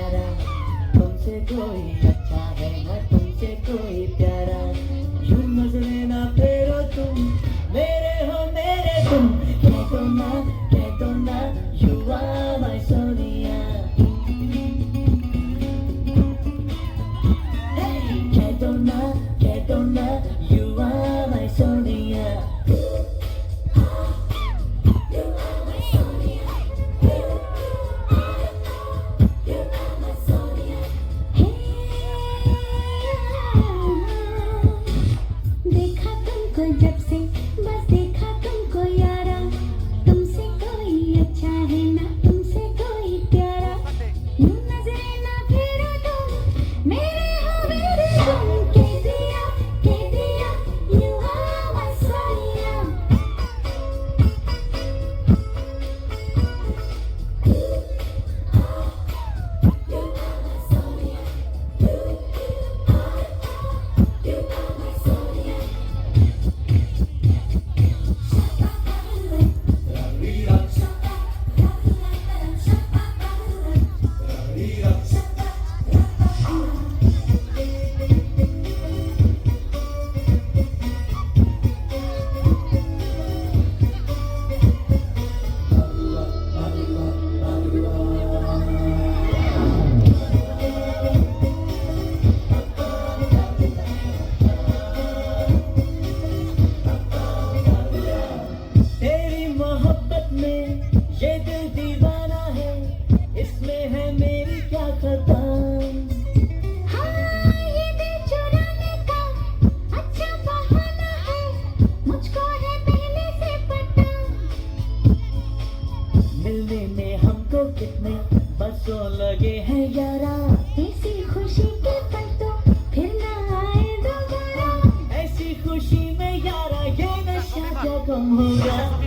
प्यारा, तुमसे कोई अच्छा है ना तुमसे कोई प्यारा। यूं नजरे ना फेरो तुम, मेरे हो मेरे तुम। कह दो ना you are my सोनिया। कह दो ना you are my सोनिया। देखा तुमको जब से बस देखा तुमको यारा, तुमसे कोई अच्छा है ना तुमसे कोई प्यारा। यूं नजरे ना फेरो तुम, मेरे हो मेरे तुम। कह दिया you are my सोनिया। तेरी मोहब्बत में ये दिल दीवाना है, इसमें है मेरी क्या खता। हाँ ये दिल चुराने का अच्छा बहाना है, मुझको है पहले से पता। मिलने में हमको कितने बरसों लगे हैं यारा। ऐसी खुशी के पल तो फिर ना आए दोबारा। ऐसी खुशी में यारा ये नशा क्या कम होगा।